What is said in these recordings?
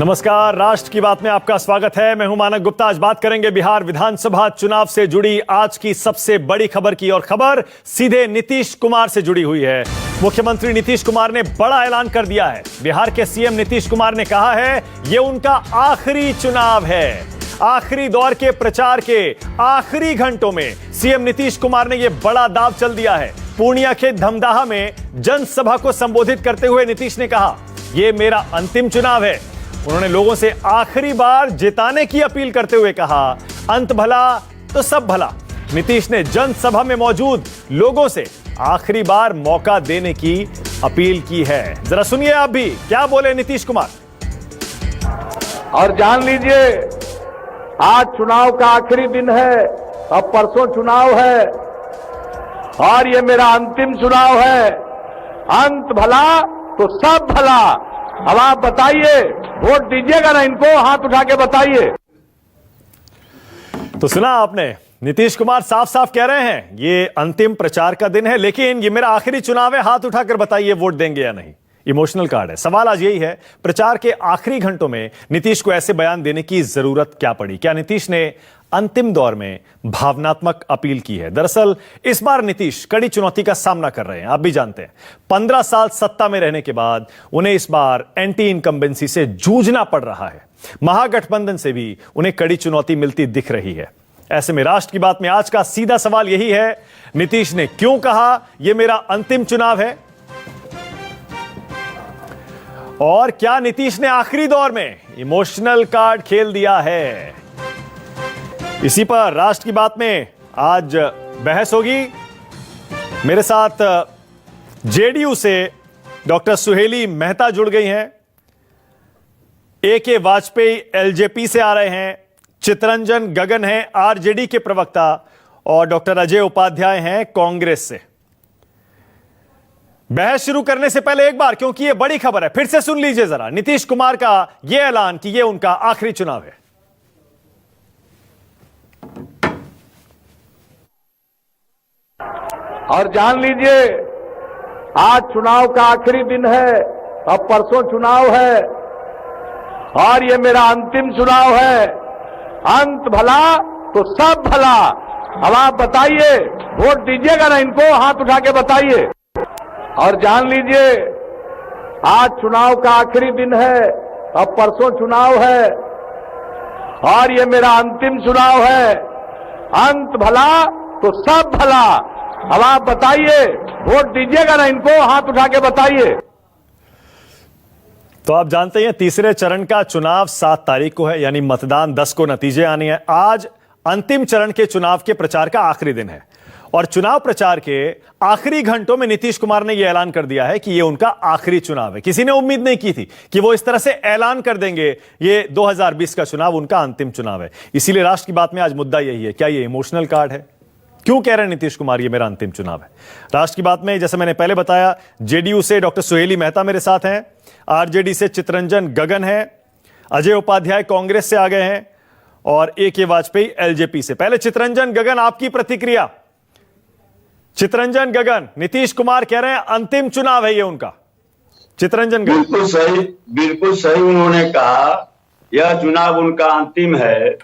नमस्कार, राष्ट्र की बात में आपका स्वागत है। मैं हूं मानक गुप्ता। आज बात करेंगे बिहार विधानसभा चुनाव से जुड़ी आज की सबसे बड़ी खबर की, और खबर सीधे नीतीश कुमार से जुड़ी हुई है। मुख्यमंत्री नीतीश कुमार ने बड़ा ऐलान कर दिया है। बिहार के सीएम नीतीश कुमार ने कहा है ये उनका आखिरी चुनाव है। आखिरी दौर के प्रचार के आखिरी घंटों में सीएम नीतीश कुमार ने यह बड़ा दांव चल दिया है। पूर्णिया के धमदाहा में जनसभा को संबोधित करते हुए नीतीश ने कहा यह मेरा अंतिम चुनाव है। उन्होंने लोगों से आखिरी बार जिताने की अपील करते हुए कहा अंत भला तो सब भला। नीतीश ने जनसभा में मौजूद लोगों से आखिरी बार मौका देने की अपील की है। जरा सुनिए आप भी क्या बोले नीतीश कुमार। और जान लीजिए, आज चुनाव का आखिरी दिन है, अब परसों चुनाव है और ये मेरा अंतिम चुनाव है। अंत भला तो सब भला। अब आप बताइए, वोट दीजिएगा ना इनको? हाथ उठा के बताइए। तो सुना आपने, नीतीश कुमार साफ साफ कह रहे हैं ये अंतिम प्रचार का दिन है, लेकिन ये मेरा आखिरी चुनाव है। हाथ उठाकर बताइए वोट देंगे या नहीं। इमोशनल कार्ड है। सवाल आज यही है, प्रचार के आखिरी घंटों में नीतीश को ऐसे बयान देने की जरूरत क्या पड़ी? क्या नीतीश ने अंतिम दौर में भावनात्मक अपील की है? दरअसल इस बार नीतीश कड़ी चुनौती का सामना कर रहे हैं। आप भी जानते हैं, 15 साल सत्ता में रहने के बाद उन्हें इस बार एंटी इनकम्बेंसी से जूझना पड़ रहा है। महागठबंधन से भी उन्हें कड़ी चुनौती मिलती दिख रही है। ऐसे में राष्ट्र की बात में आज का सीधा सवाल यही है, नीतीश ने क्यों कहा यह मेरा अंतिम चुनाव है? और क्या नीतीश ने आखिरी दौर में इमोशनल कार्ड खेल दिया है? इसी पर राष्ट्र की बात में आज बहस होगी। मेरे साथ जेडीयू से डॉक्टर सुहेली मेहता जुड़ गई हैं, ए.के. वाजपेयी एलजेपी से आ रहे हैं, चितरंजन गगन हैं आरजेडी के प्रवक्ता, और डॉक्टर अजय उपाध्याय हैं कांग्रेस से। बहस शुरू करने से पहले एक बार, क्योंकि यह बड़ी खबर है, फिर से सुन लीजिए जरा नीतीश कुमार का यह ऐलान कि यह उनका आखिरी चुनाव है। और जान लीजिए, आज चुनाव का आखिरी दिन है, अब परसों चुनाव है और ये मेरा अंतिम चुनाव है। अंत भला तो सब भला। अब आप बताइए, वोट दीजिएगा ना इनको? हाथ उठा के बताइए। और जान लीजिए, आज चुनाव का आखिरी दिन है, अब परसों चुनाव है और ये मेरा अंतिम चुनाव है। अंत भला तो सब भला। अब आप बताइए, वोट दीजिएगा ना इनको? हाथ उठा के बताइए। तो आप जानते हैं तीसरे चरण का चुनाव 7 तारीख को है, यानी मतदान 10 को नतीजे आने हैं। आज अंतिम चरण के चुनाव के प्रचार का आखिरी दिन है, और चुनाव प्रचार के आखिरी घंटों में नीतीश कुमार ने यह ऐलान कर दिया है कि यह उनका आखिरी चुनाव है। किसी ने उम्मीद नहीं की थी कि वो इस तरह से ऐलान कर देंगे ये 2020 का चुनाव उनका अंतिम चुनाव है। इसीलिए राष्ट्र की बात में आज मुद्दा यही है, क्या ये इमोशनल कार्ड है? क्यों कह रहे हैं नीतीश कुमार ये मेरा अंतिम चुनाव है? राष्ट्र की बात में जैसे मैंने पहले बताया, जेडीयू से डॉक्टर सुहेली मेहता मेरे साथ हैं, आरजेडी से चितरंजन गगन हैं, अजय उपाध्याय कांग्रेस से आ गए हैं, और ए.के. वाजपेयी एलजेपी से। पहले चितरंजन गगन, आपकी प्रतिक्रिया। चितरंजन गगन, नीतीश कुमार कह रहे हैं अंतिम चुनाव है ये उनका। चितरंजन गगन। बिल्कुल सही उन्होंने कहा, यह चुनाव उनका अंतिम है।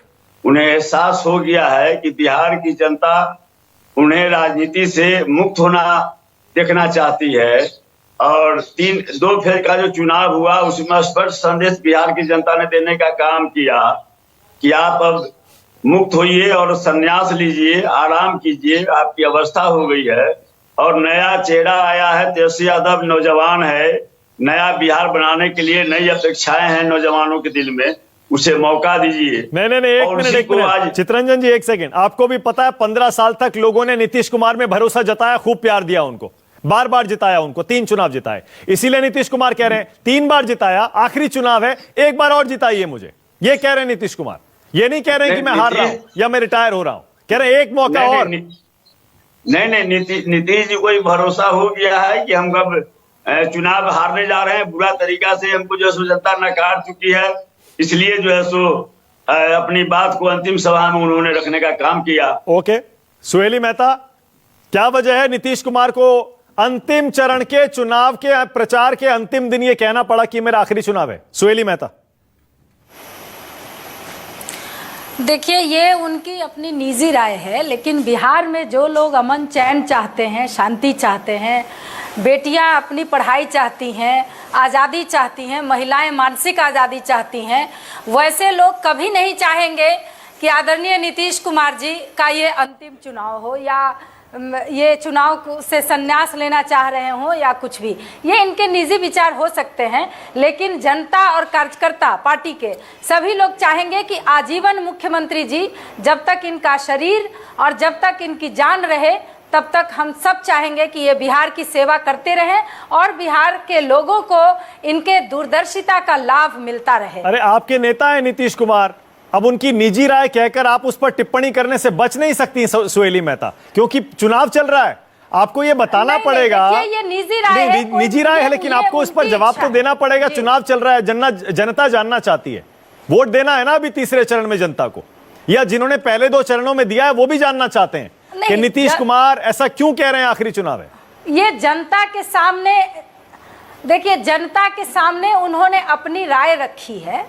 उन्हें एहसास हो गया है कि बिहार की जनता उन्हें राजनीति से मुक्त होना देखना चाहती है, और 2 फेज का जो चुनाव हुआ उसमें स्पष्ट संदेश बिहार की जनता ने देने का काम किया कि आप अब मुक्त होइए और संन्यास लीजिए, आराम कीजिए, आपकी अवस्था हो गई है। और नया चेहरा आया है, तेजस्वी यादव नौजवान है, नया बिहार बनाने के लिए नई अपेक्षाएं हैं नौजवानों के दिल में, उसे मौका दीजिए। नहीं, एक मिनट चितरंजन जी, एक सेकंड। आपको भी पता है 15 साल तक लोगों ने नीतीश कुमार में भरोसा जताया, खूब प्यार दिया उनको, बार बार जिताया उनको, 3 चुनाव जिताए। इसीलिए नीतीश कुमार कह रहे हैं 3 बार जिताया, आखिरी चुनाव है, एक बार और जिताइए मुझे। ये कह रहे हैं नीतीश कुमार। ये नहीं कह रहे हैं कि मैं हार रहा हूं या मैं रिटायर हो रहा हूं, कह रहे हैं एक मौका और। नहीं, नीतीश जी को भरोसा हो गया है कि हम कब चुनाव हारने जा रहे हैं। बुरा तरीका से हमको जो है जनता नकार चुकी है, इसलिए जो है सो अपनी बात को अंतिम सभा में उन्होंने रखने का काम किया। ओके, सुहेली मेहता, क्या वजह है नीतीश कुमार को अंतिम चरण के चुनाव के प्रचार के अंतिम दिन यह कहना पड़ा कि मेरा आखिरी चुनाव है? सुहेली मेहता। देखिए, ये उनकी अपनी निजी राय है, लेकिन बिहार में जो लोग अमन चैन चाहते हैं, शांति चाहते हैं, बेटियां अपनी पढ़ाई चाहती हैं, आज़ादी चाहती हैं, महिलाएं मानसिक आज़ादी चाहती हैं, वैसे लोग कभी नहीं चाहेंगे कि आदरणीय नीतीश कुमार जी का ये अंतिम चुनाव हो या ये चुनाव से संन्यास लेना चाह रहे हों या कुछ भी। ये इनके निजी विचार हो सकते हैं, लेकिन जनता और कार्यकर्ता पार्टी के सभी लोग चाहेंगे कि आजीवन मुख्यमंत्री जी, जब तक इनका शरीर और जब तक इनकी जान रहे, तब तक हम सब चाहेंगे कि ये बिहार की सेवा करते रहें और बिहार के लोगों को इनके दूरदर्शिता का लाभ मिलता रहे। अरे आपके नेता है नीतीश कुमार, अब उनकी निजी राय कहकर आप उस पर टिप्पणी करने से बच नहीं सकती सुहेली मेहता, क्योंकि चुनाव चल रहा है। आपको ये बताना पड़ेगा। ये निजी राय है, निजी राय है, लेकिन आपको उस पर जवाब तो देना पड़ेगा। चुनाव चल रहा है, जनता जानना चाहती है, वोट देना है ना अभी तीसरे चरण में जनता को, या जिन्होंने पहले 2 चरणों में दिया है वो भी जानना चाहते हैं कि नीतीश कुमार ऐसा क्यों कह रहे हैं आखिरी चुनाव है। ये जनता के सामने, देखिए, जनता के सामने उन्होंने अपनी राय रखी है,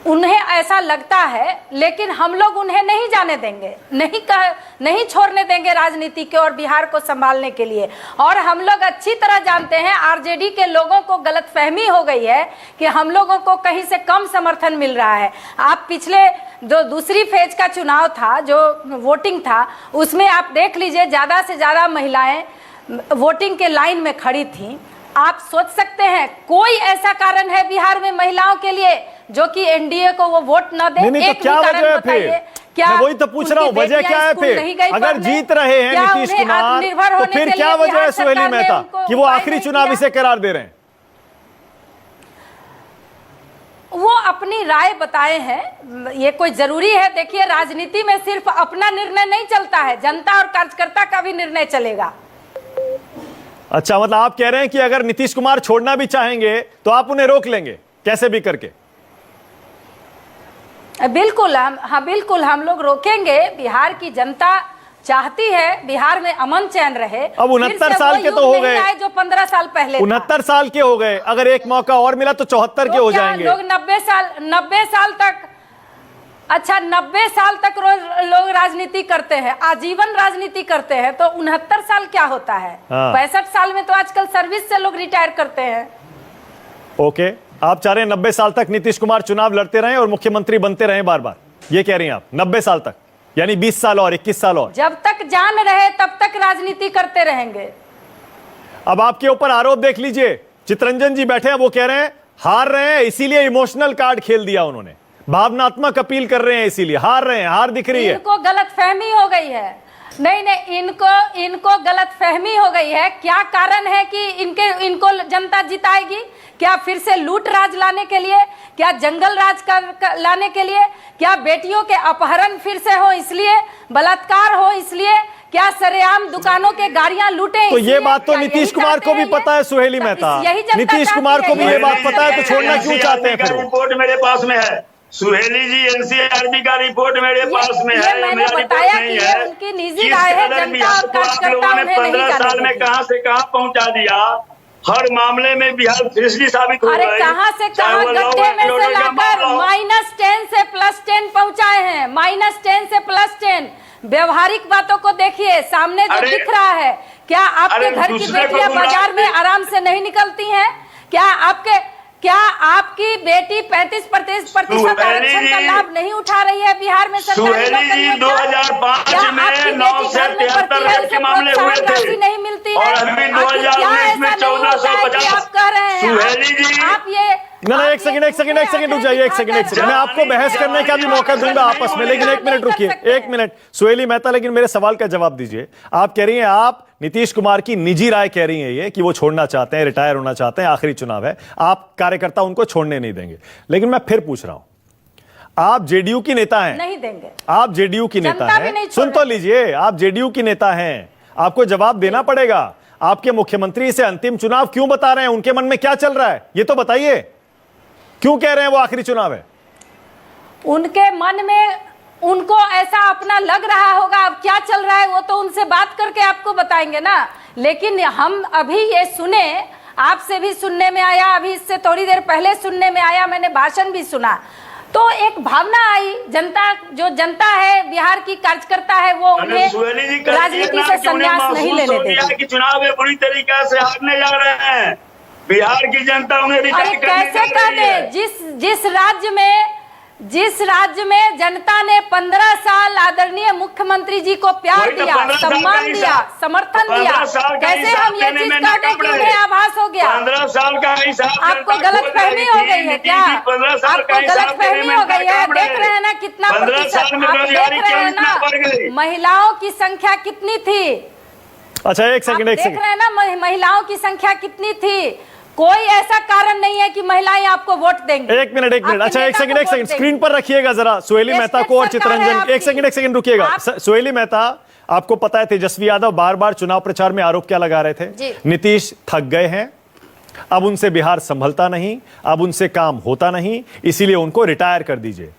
उन्हें ऐसा लगता है, लेकिन हम लोग उन्हें नहीं जाने देंगे, नहीं छोड़ने देंगे राजनीति के और बिहार को संभालने के लिए। और हम लोग अच्छी तरह जानते हैं, आरजेडी के लोगों को गलतफहमी हो गई है कि हम लोगों को कहीं से कम समर्थन मिल रहा है। आप पिछले जो दूसरी फेज का चुनाव था, जो वोटिंग था, उसमें आप देख लीजिए, ज़्यादा से ज़्यादा महिलाएं वोटिंग के लाइन में खड़ी थी। आप सोच सकते हैं कोई ऐसा कारण है बिहार में महिलाओं के लिए जो कि एनडीए को वो वोट न दे? नहीं, तो क्या वजह है फिर? क्या मैं वही तो पूछ रहा हूँ, वजह क्या है फिर? अगर जीत रहे हैं नीतीश कुमार, तो फिर क्या वजह है सुहेली मेहता कि वो आखिरी चुनाव इसे करार दे रहे हैं? वो अपनी राय बताए हैं, ये कोई जरूरी है? देखिए, राजनीति में सिर्फ अपना निर्णय नहीं चलता है, जनता और कार्यकर्ता का भी निर्णय चलेगा। अच्छा, मतलब आप कह रहे हैं कि अगर नीतीश कुमार छोड़ना भी चाहेंगे तो आप उन्हें रोक लेंगे कैसे भी करके? बिल्कुल, बिल्कुल हम लोग रोकेंगे। बिहार की जनता चाहती है बिहार में अमन चैन रहे। अब 69 साल के तो हो गए जो 15 साल पहले, 69 साल के हो गए, अगर एक मौका और मिला तो 74 के हो जाएंगे। लोग 90 साल तक, अच्छा 90 साल तक लोग राजनीति करते हैं, आजीवन राजनीति करते हैं, तो 69 साल क्या होता है? 65 साल में तो आजकल सर्विस से लोग रिटायर करते हैं। ओके, आप चाह रहे हैं 90 साल तक नीतीश कुमार चुनाव लड़ते रहें और मुख्यमंत्री बनते रहें बार बार, ये कह रही हैं आप? 90 साल तक, यानी 20 साल और 21 साल और, जब तक जान रहे तब तक राजनीति करते रहेंगे। अब आपके ऊपर आरोप देख लीजिए, चितरंजन जी बैठे हैं, वो कह रहे हैं हार रहे हैं इसीलिए इमोशनल कार्ड खेल दिया उन्होंने, भावनात्मक अपील कर रहे हैं इसीलिए हार रहे हैं, हार दिख रही है। इनको गलतफहमी हो गई है। नहीं, इनको गलतफहमी हो गई है। क्या कारण है कि इनको जनता जिताएगी? क्या फिर से लूट राज लाने के लिए? क्या जंगल राज लाने के लिए? क्या बेटियों के अपहरण फिर से हो इसलिए? बलात्कार हो इसलिए? क्या सरेआम दुकानों के गाड़ियां लूटे? तो ये बात तो नीतीश कुमार को भी पता है सुहेली मेहता, नीतीश कुमार को भी ये बात पता है, तो छोड़ना क्यों चाहते हैं फिर? रिपोर्ट मेरे पास में है सुहेली जी, एनसीआरबी का रिपोर्ट मेरे पास में है। मैंने बताया कि ये उनकी निजी राय है, जनता और कार्यकर्ता उन्हें नहीं 15 साल में कहां से कहां पहुंचा दिया, हर मामले में बिहार फिसली साबित हो गई। अरे कहां से कहां गड्ढे में से लाकर -10 से +10 पहुंचाए हैं, -10 से +10। व्यवहारिक बातों को देखिए, सामने जो दिख रहा है। क्या आपके घर की बेटियां बाजार में आराम से नहीं निकलती हैं? क्या आपकी बेटी 35% आरक्षण का लाभ नहीं उठा रही है बिहार में? सरकारी नौकरी 2005 में 9 से 73 के मामले हुए थे, नहीं मिलती है, और अभी 2019 में 1450। आप कह रहे हैं सुहेली जी, आप ये ना एक सेकंड रुक जाइए, एक सेकंड मैं आपको बहस करने का भी मौका दूंगा आपस में, लेकिन 1 मिनट रुकिए, 1 मिनट सुहेली मेहता, लेकिन मेरे सवाल का जवाब दीजिए। आप कह रही हैं, आप नीतीश कुमार की निजी राय कह रही हैं ये कि वो छोड़ना चाहते हैं, रिटायर होना चाहते हैं, आखिरी चुनाव है, आप कार्यकर्ता उनको छोड़ने नहीं देंगे। लेकिन मैं फिर पूछ रहा हूं, आप जेडीयू की नेता हैं, नहीं देंगे, आप जेडीयू की नेता हैं, सुन तो लीजिए, आप जेडीयू की नेता हैं, आपको जवाब देना पड़ेगा। आपके मुख्यमंत्री इसे अंतिम चुनाव क्यों बता रहे हैं? उनके मन में क्या चल रहा है ये तो बताइए, क्यों कह रहे हैं वो आखिरी चुनाव है? उनके मन में उनको ऐसा अपना लग रहा होगा। अब क्या चल रहा है वो तो उनसे बात करके आपको बताएंगे ना। लेकिन हम अभी ये सुने, आपसे भी सुनने में आया, अभी इससे थोड़ी देर पहले सुनने में आया, मैंने भाषण भी सुना तो एक भावना आई, जो जनता है, बिहार की कार्यकर्ता है, वो उन्हें राजनीति से संन्यास नहीं लेने देगी। कि चुनाव में बुरी तरीके से हारने जा रहे हैं, बिहार की जनता उन्हें अरे कैसे कह दे, जिस राज्य में जनता ने 15 साल आदरणीय मुख्यमंत्री जी को प्यार दिया, सम्मान दिया, समर्थन दिया, कैसे हम ये चीज कर दें कि उन्हें आभास हो गया? 15 साल का हिसाब आपको गलतफहमी हो गई है क्या? आपको गलतफहमी हो गई है? देख रहे हैं ना कितना प्रतिशत, आप देख रहे हैं ना महिलाओं की संख्या कितनी थी? अच्छा एक सेकंड देख रहे हैं ना महिलाओं की संख्या कितनी थी? कोई ऐसा कारण नहीं है कि महिलाएं आपको वोट देंगे। एक मिनट अच्छा एक सेकंड स्क्रीन पर रखिएगा जरा सुहेली मेहता को और चितरंजन। एक सेकंड रुकिएगा। सुहेली मेहता, आपको पता है तेजस्वी यादव बार बार चुनाव प्रचार में आरोप क्या लगा रहे थे? नीतीश थक गए हैं, अब उनसे बिहार संभलता नहीं, अब उनसे काम होता नहीं, इसीलिए उनको रिटायर कर दीजिए।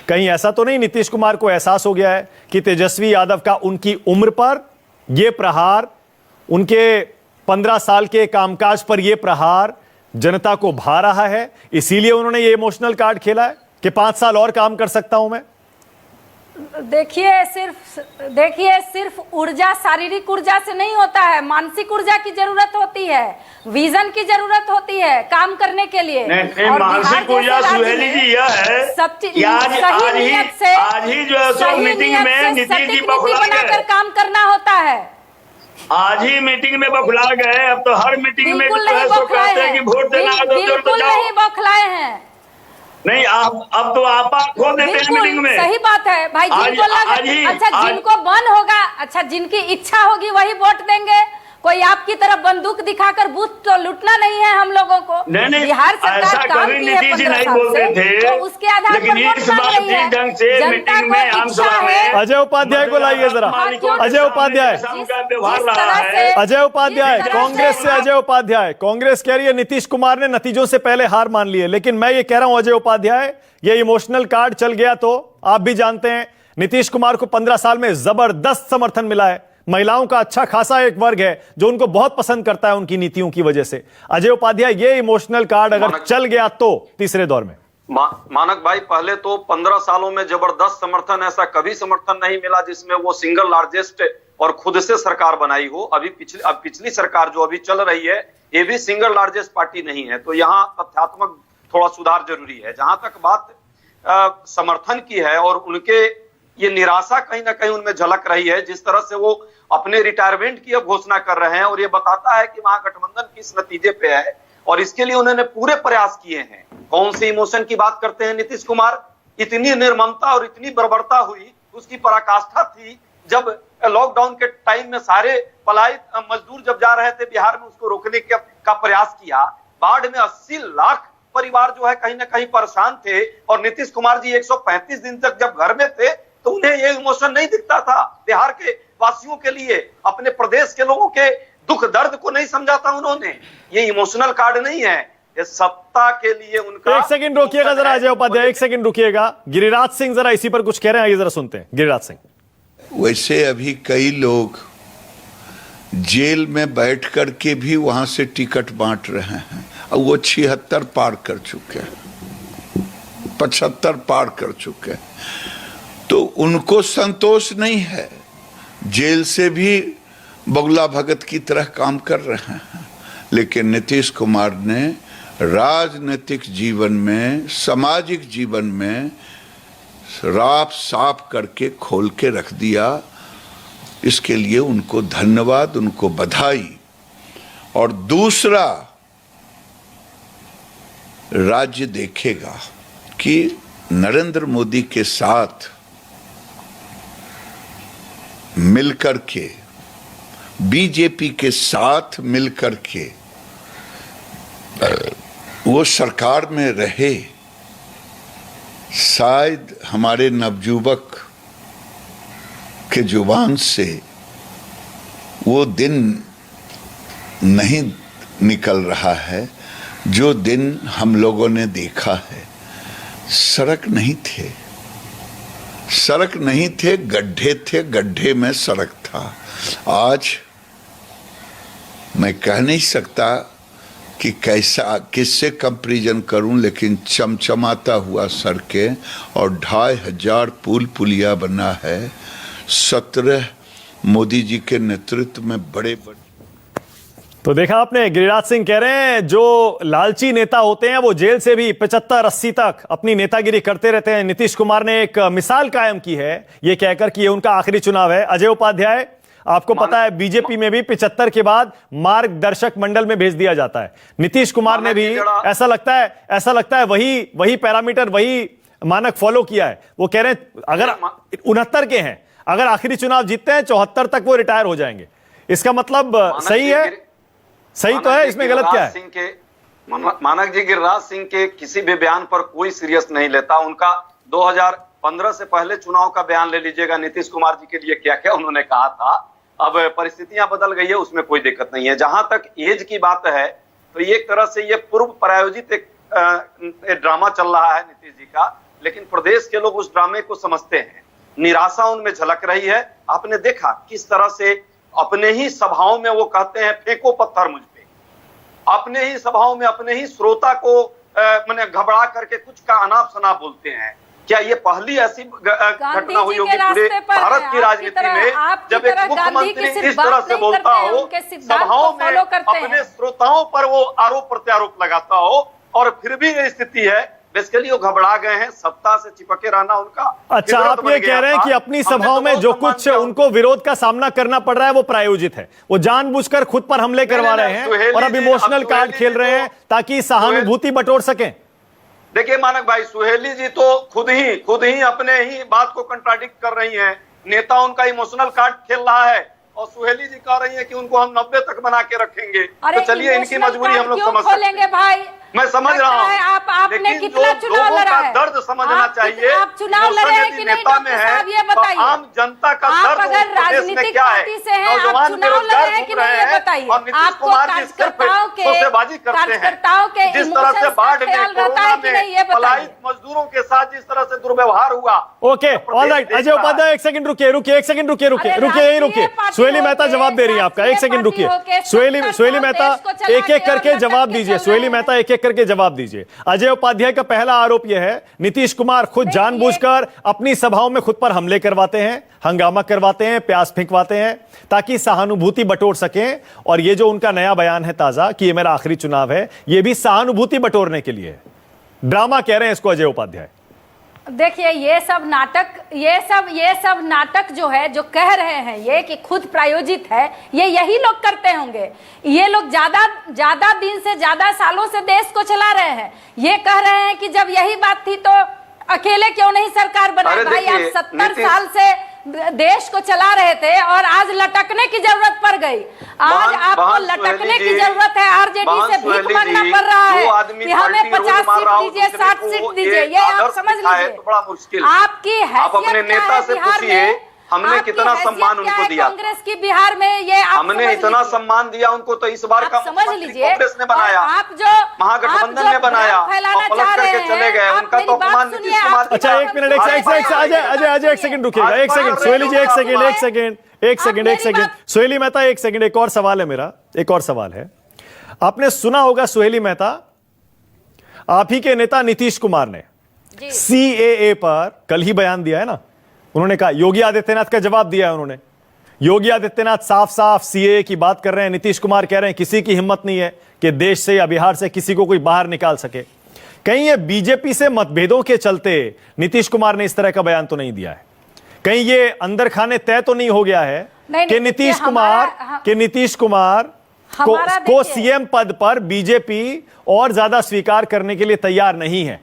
कहीं ऐसा तो नहीं नीतीश कुमार को एहसास हो गया है कि तेजस्वी यादव का उनकी उम्र पर यह प्रहार, उनके 15 साल के कामकाज पर यह प्रहार जनता को भा रहा है, इसीलिए उन्होंने ये इमोशनल कार्ड खेला है कि 5 साल और काम कर सकता हूं मैं? देखिए सिर्फ ऊर्जा, शारीरिक ऊर्जा से नहीं होता है, मानसिक ऊर्जा की जरूरत होती है, विजन की जरूरत होती है काम करने के लिए। और मानसिक ऊर्जा सुहेली जी यह है कि आज ही जो है मीटिंग में नीतीश जी बनाकर काम करना होता है। आज ही मीटिंग में बौखला गए, अब तो हर मीटिंग में बिल्कुल नहीं बौखलाए हैं, बिल्कुल नहीं बौखलाए हैं। नहीं अब तो आपा खो देते हैं मीटिंग में। सही बात है भाई, जिनको अच्छा जिनको मन होगा, अच्छा जिनकी इच्छा होगी वही वोट देंगे। कोई आपकी तरफ बंदूक दिखाकर बूथ तो लूटना नहीं है हम लोगों को। नहीं, बिहार सरकार काम की है 15 साल से, तो उसके आधार पर वोट मांग रही है जनता को। इच्छा है। अजय उपाध्याय को लाइए जरा। अजय उपाध्याय कांग्रेस से अजय उपाध्याय। कांग्रेस कह रही है नीतीश कुमार ने नतीजों से पहले हार मान ली है, लेकिन मैं ये कह रहा हूं अजय उपाध्याय, ये इमोशनल कार्ड चल गया तो आप भी जानते हैं नीतीश कुमार को 15 साल में जबरदस्त समर्थन मिला है। महिलाओं का अच्छा खासा एक वर्ग है जो उनको बहुत पसंद करता है उनकी नीतियों की वजह से। अजय उपाध्याय, ये इमोशनल कार्ड अगर चल गया तो तीसरे दौर में? मानक भाई, पहले तो 15 सालों में जबरदस्त समर्थन, ऐसा कभी समर्थन नहीं मिला जिसमें वो सिंगल लार्जेस्ट और खुद से सरकार बनाई हो। अब पिछली सरकार जो अभी चल रही है ये भी सिंगल लार्जेस्ट पार्टी नहीं है, तो यहाँ तथ्यात्मक थोड़ा सुधार जरूरी है। जहां तक बात समर्थन की है और उनके ये निराशा कहीं ना कहीं उनमें झलक रही है, जिस तरह से वो अपने रिटायरमेंट की अब घोषणा कर रहे हैं, और ये बताता है कि महागठबंधन किस नतीजे पे है और इसके लिए उन्होंने पूरे प्रयास किए हैं। कौन सी इमोशन की बात करते हैं नीतीश कुमार? इतनी निर्ममता और इतनी बर्बरता हुई, उसकी पराकाष्ठा थी जब लॉकडाउन के टाइम में सारे पलायित मजदूर जब जा रहे थे बिहार में, उसको रोकने का प्रयास किया। बाढ़ में 80 लाख परिवार जो है कहीं ना कहीं परेशान थे, और नीतीश कुमार जी 135 दिन तक जब घर में थे तो उन्हें ये इमोशन नहीं दिखता था। बिहार के वासियों के लिए, अपने प्रदेश के लोगों के दुख दर्द को नहीं समझा था उन्होंने। ये इमोशनल कार्ड नहीं है, ये सत्ता के लिए उनका। एक सेकंड रुकिएगा जरा अजय उपाध्याय, एक सेकंड रुकिएगा। गिरिराज सिंह जरा इसी पर कुछ कह रहे हैं, ये जरा सुनते हैं गिरिराज सिंह। वैसे अभी कई लोग जेल में बैठ करके भी वहां से टिकट बांट रहे हैं, और वो 76 पार कर चुके हैं, 75 पार कर चुके हैं, तो उनको संतोष नहीं है। जेल से भी बगुला भगत की तरह काम कर रहे हैं, लेकिन नीतीश कुमार ने राजनीतिक जीवन में, सामाजिक जीवन में राफ साफ करके खोल के रख दिया। इसके लिए उनको धन्यवाद, उनको बधाई। और दूसरा, राज्य देखेगा कि नरेंद्र मोदी के साथ मिलकर के, बीजेपी के साथ मिलकर के वो सरकार में रहे, शायद हमारे नवयुवक के जुबान से वो दिन नहीं निकल रहा है जो दिन हम लोगों ने देखा है। सड़क नहीं थे, गड्ढे थे, गड्ढे में सड़क था। आज मैं कह नहीं सकता कि कैसा किससे कंपैरिजन करूं, लेकिन चमचमाता हुआ सड़कें और 2500 पुल पुलिया बना है 17 मोदी जी के नेतृत्व में बड़े बड़े। तो देखा आपने, गिरिराज सिंह कह रहे हैं जो लालची नेता होते हैं वो जेल से भी 75-80 तक अपनी नेतागिरी करते रहते हैं। नीतीश कुमार ने एक मिसाल कायम की है ये कहकर कि ये उनका आखिरी चुनाव है। अजय उपाध्याय, आपको पता है बीजेपी में भी 75 के बाद मार्गदर्शक मंडल में भेज दिया जाता है। नीतीश कुमार ने भी ऐसा लगता है वही पैरामीटर, वही मानक फॉलो किया है। वो कह रहे हैं अगर 69 के हैं, अगर आखिरी चुनाव जीतते हैं 74 तक वो रिटायर हो जाएंगे। इसका मतलब सही है, सही तो है, इसमें गलत क्या है? मानक जी गिरिराज सिंह के किसी भी बयान पर कोई सीरियस नहीं लेता। उनका 2015 से पहले चुनाव का बयान ले लीजिएगा, नीतीश कुमार जी के लिए क्या क्या उन्होंने कहा था। अब परिस्थितियां बदल गई है, उसमें कोई दिक्कत नहीं है। जहां तक एज की बात है तो एक तरह से ये पूर्व प्रायोजित एक ड्रामा चल रहा है नीतीश जी का, लेकिन प्रदेश के लोग उस ड्रामे को समझते हैं। निराशा उनमें झलक रही है। आपने देखा किस तरह से अपने ही सभाओं में वो कहते हैं फेंको पत्थर मुझ पे, अपने ही सभाओं में अपने ही श्रोता को मैंने घबरा करके कुछ का अनाप शनाप बोलते हैं। क्या ये पहली ऐसी घटना हुई होगी पूरे भारत की राजनीति में जब एक मुख्यमंत्री इस तरह से बोलता हो, सभाओं में अपने श्रोताओं पर वो आरोप प्रत्यारोप लगाता हो, और फिर भी ये स्थिति है। बेसिकली वो घबरा गए हैं, सत्ता से चिपके रहना उनका। अच्छा, आप ये कह रहे हैं कि अपनी सभाओं में जो कुछ उनको विरोध का सामना करना पड़ रहा है वो प्रायोजित है, वो जानबूझकर खुद पर हमले करवा रहे हैं और अब इमोशनल कार्ड खेल रहे हैं ताकि सहानुभूति बटोर सकें। देखिए मानक भाई, सुहेली जी तो खुद ही अपने ही बात को कंट्राडिक्ट कर रही हैं। नेता उनका इमोशनल कार्ड खेल रहा है और सुहेली जी कह रही है कि उनको हम 90 तक बना के रखेंगे। तो चलिए इनकी मजबूरी हम लोग समझ सकते हैं भाई, मैं समझ रहा हूँ, लेकिन जो लोगों का दर्द समझना चाहिए, आप चुनाव लड़े हैं कि नहीं में है, ये बताइए। आम जनता का दर्द अगर राजनीतिक पार्टी से हैं, आप चुनाव लड़े हैं कि नहीं ये बताइए। आपको कार्यकर्ताओं के जिस तरह से बाढ़ में कोरोना में पलायित मजदूरों के साथ जिस तरह से दुर्व्यवहार हुआ। ओके, ऑलराइट, अजय उपाध्याय एक सेकंड रुकिए, यही रुकिए। सुहेली मेहता जवाब दे रही है आपका, एक सेकंड रुकिए। सुहेली मेहता एक एक करके जवाब दीजिए, सुहेली मेहता एक करके जवाब दीजिए। अजय उपाध्याय का पहला आरोप यह है नीतीश कुमार खुद जानबूझकर अपनी सभाओं में खुद पर हमले करवाते हैं, हंगामा करवाते हैं, प्यास फेंकवाते हैं ताकि सहानुभूति बटोर सकें। और ये जो उनका नया बयान है ताजा कि ये मेरा आखिरी चुनाव है, ये भी सहानुभूति बटोरने के लिए ड्रामा कह रहे हैं इसको अजय उपाध्याय। देखिए ये सब नाटक जो है, जो कह रहे हैं ये कि खुद प्रायोजित है, ये यही लोग करते होंगे। ये लोग ज्यादा दिन से, ज्यादा सालों से देश को चला रहे हैं। ये कह रहे हैं कि जब यही बात थी तो अकेले क्यों नहीं सरकार बनाई। भाई आप 70 साल से देश को चला रहे थे और आज लटकने की जरूरत पड़ गई। आज आपको लटकने की जरूरत है, आरजेडी से भीख मांगना पड़ रहा है कि हमें 50 सीट दीजिए, 60 सीट दीजिए। ये आप समझ लीजिए, आपकी अपने नेता से पूछिए हमने कितना सम्मान उनको दिया। कांग्रेस की बिहार में ये हमने इतना सम्मान दिया उनको, तो इस बार का समझ लीजिए कांग्रेस ने बनाया, आप जो महागठबंधन ने बनाया और पलट करके चले गए। उनका तो अपमान नीतीश कुमार। अच्छा एक मिनट, अजय एक सेकंड रुकिएगा, एक सेकंड सुहेली जी, एक सेकंड सुहेली मेहता, एक सेकंड। एक और सवाल है मेरा, एक और सवाल है। आपने सुना होगा सुहेली मेहता, आप ही के नेता नीतीश कुमार ने सीएए पर कल ही बयान दिया है ना। उन्होंने कहा, योगी आदित्यनाथ का जवाब दिया है उन्होंने। योगी आदित्यनाथ साफ साफ सीएए की बात कर रहे हैं, नीतीश कुमार कह रहे हैं किसी की हिम्मत नहीं है कि देश से या बिहार से किसी को कोई बाहर निकाल सके। कहीं ये बीजेपी से मतभेदों के चलते नीतीश कुमार ने इस तरह का बयान तो नहीं दिया है? कहीं ये अंदर खाने तय तो नहीं हो गया है कि नीतीश कुमार को सीएम पद पर बीजेपी और ज्यादा स्वीकार करने के लिए तैयार नहीं है?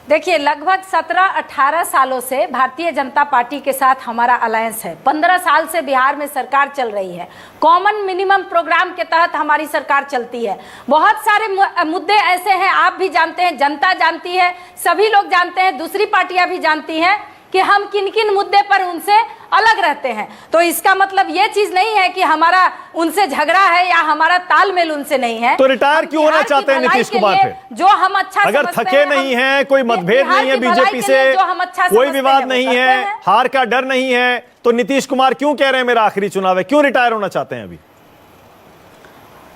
देखिए लगभग 17-18 सालों से भारतीय जनता पार्टी के साथ हमारा अलायंस है। 15 साल से बिहार में सरकार चल रही है। कॉमन मिनिमम प्रोग्राम के तहत हमारी सरकार चलती है। बहुत सारे मुद्दे ऐसे हैं, आप भी जानते हैं, जनता जानती है, सभी लोग जानते हैं, दूसरी पार्टियां भी जानती हैं कि हम किन किन मुद्दे पर उनसे अलग रहते हैं। तो इसका मतलब ये चीज नहीं है कि हमारा उनसे झगड़ा है या हमारा तालमेल उनसे नहीं है। तो रिटायर क्यों होना चाहते हैं नीतीश कुमार फिर? जो हम अच्छा अगर थके नहीं है, कोई मतभेद नहीं है बीजेपी से, कोई विवाद नहीं है, हार का डर नहीं है, तो नीतीश कुमार क्यों कह रहे हैं मेरा आखिरी चुनाव है? क्यों रिटायर होना चाहते हैं अभी?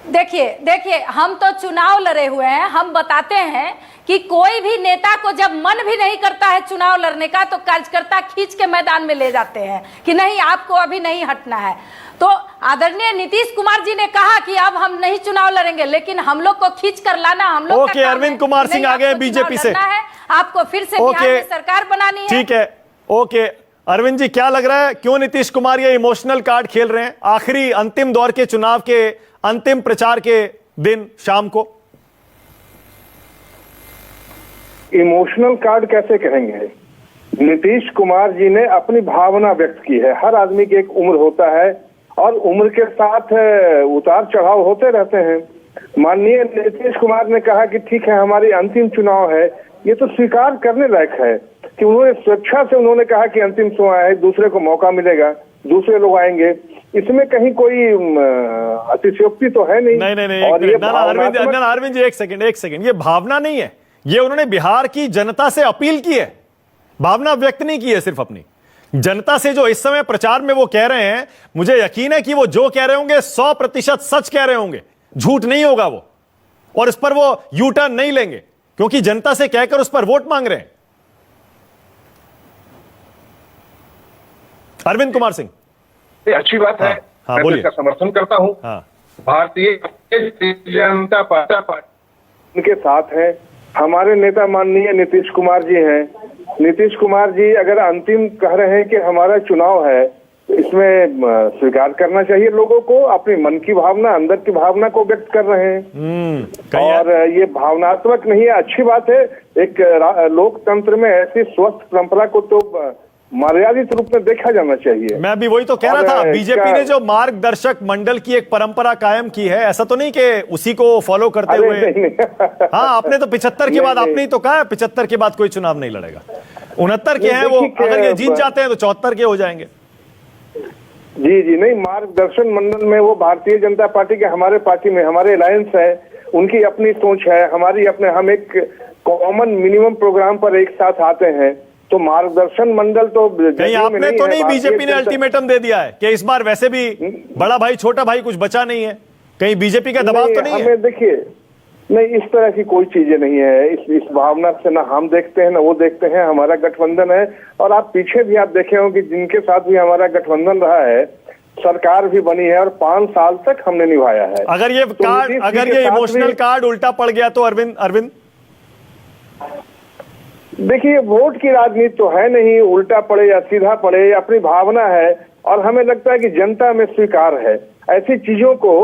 देखिए हम तो चुनाव लड़े हुए हैं। हम बताते हैं कि कोई भी नेता को जब मन भी नहीं करता है चुनाव लड़ने का तो कार्यकर्ता खींच के मैदान में ले जाते हैं कि नहीं आपको अभी नहीं हटना है। तो आदरणीय नीतीश कुमार जी ने कहा कि अब हम नहीं चुनाव लड़ेंगे, लेकिन हम लोग को खींच कर लाना हम लोग का काम है। अरविंद कुमार सिंह आ गए बीजेपी से। आपको फिर से बिहार में सरकार बनानी है। ठीक है, ओके अरविंद जी, क्या लग रहा है क्यों नीतीश कुमार ये इमोशनल कार्ड खेल रहे हैं आखिरी अंतिम दौर के चुनाव के अंतिम प्रचार के दिन शाम को? इमोशनल कार्ड कैसे कहेंगे? नीतीश कुमार जी ने अपनी भावना व्यक्त की है। हर आदमी की एक उम्र होता है और उम्र के साथ उतार चढ़ाव होते रहते हैं। माननीय नीतीश कुमार ने कहा कि ठीक है हमारी अंतिम चुनाव है, ये तो स्वीकार करने लायक है कि उन्होंने स्वेच्छा से उन्होंने कहा कि अंतिम चुनाव है, दूसरे को मौका मिलेगा, दूसरे लोग आएंगे, इसमें कहीं कोई अतिशयोक्ति तो है नहीं। नहीं और ये अरविंद जी एक सेकंड, ये भावना नहीं है, ये उन्होंने बिहार की जनता से अपील की है, भावना व्यक्त नहीं की है। सिर्फ अपनी जनता से जो इस समय प्रचार में वो कह रहे हैं, मुझे यकीन है कि वो जो कह रहे होंगे 100% सच कह रहे होंगे, झूठ नहीं होगा वो, और इस पर वो यू टर्न नहीं लेंगे क्योंकि जनता से कहकर उस पर वोट मांग रहे हैं। अरविंद कुमार सिंह, ये अच्छी बात है, हाँ बोलिए। इसका समर्थन करता हूँ। भारतीय जनता पार्टी उनके साथ है। हमारे नेता माननीय नीतीश कुमार जी हैं। नीतीश कुमार जी अगर अंतिम कह रहे हैं कि हमारा चुनाव है, इसमें स्वीकार करना चाहिए लोगों को, अपनी मन की भावना, अंदर की भावना को व्यक्त कर रहे हैं। और ये भावनात्मक नहीं है, अच्छी बात है। एक लोकतंत्र में ऐसी स्वस्थ परंपरा को तो मर्यादित रूप में देखा जाना चाहिए। मैं भी वही तो कह रहा था, बीजेपी ने जो मार्गदर्शक मंडल की एक परंपरा कायम की है, ऐसा तो नहीं कि उसी को फॉलो करते हुए नहीं। हाँ, आपने तो 75 के बाद आपने ही तो कहा 75 के बाद कोई चुनाव नहीं लड़ेगा। 69 के हैं वो, अगर ये जीत जाते हैं तो 74 के हो जाएंगे। जी नहीं, मार्गदर्शन मंडल में वो भारतीय जनता पार्टी के, हमारे पार्टी में हमारे अलायंस है, उनकी अपनी सोच है, हमारी अपने, हम एक कॉमन मिनिमम प्रोग्राम पर एक साथ आते हैं। तो मार्गदर्शन मंडल तो कहीं आपने तो नहीं, बीजेपी ने अल्टीमेटम दे दिया है कि इस बार वैसे भी बड़ा भाई छोटा भाई कुछ बचा नहीं है, कहीं बीजेपी का दबाव तो नहीं है? देखिए, नहीं, इस तरह की कोई चीजें नहीं है। इस भावना से ना हम देखते हैं ना वो देखते हैं। हमारा गठबंधन है, और आप पीछे भी आप देखे हो कि जिनके साथ भी हमारा गठबंधन रहा है, सरकार भी बनी है और 5 साल तक हमने निभाया है। अगर ये कार्ड, अगर ये इमोशनल कार्ड उल्टा पड़ गया तो अरविंद देखिए, वोट की राजनीति तो है नहीं, उल्टा पड़े या सीधा पड़े, अपनी भावना है। और हमें लगता है कि जनता में स्वीकार है ऐसी चीजों को।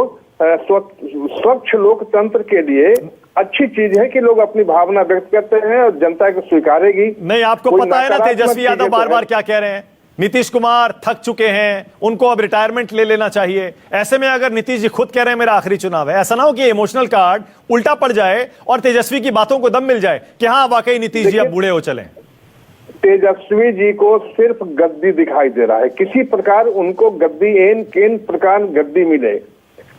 स्वच्छ लोकतंत्र के लिए अच्छी चीज है कि लोग अपनी भावना व्यक्त करते हैं और जनता को स्वीकारेगी। नहीं, आपको पता है ना तेजस्वी यादव बार बार क्या कह रहे हैं, नीतीश कुमार थक चुके हैं, उनको अब रिटायरमेंट ले लेना चाहिए। ऐसे में अगर नीतीश जी खुद कह रहे हैं मेरा आखिरी चुनाव है, ऐसा ना हो कि इमोशनल कार्ड उल्टा पड़ जाए और तेजस्वी की बातों को दम मिल जाए कि हाँ वाकई नीतीश जी अब बूढ़े हो चले। तेजस्वी जी को सिर्फ गद्दी दिखाई दे रहा है, किसी प्रकार उनको गद्दी, केन प्रकार गद्दी मिले,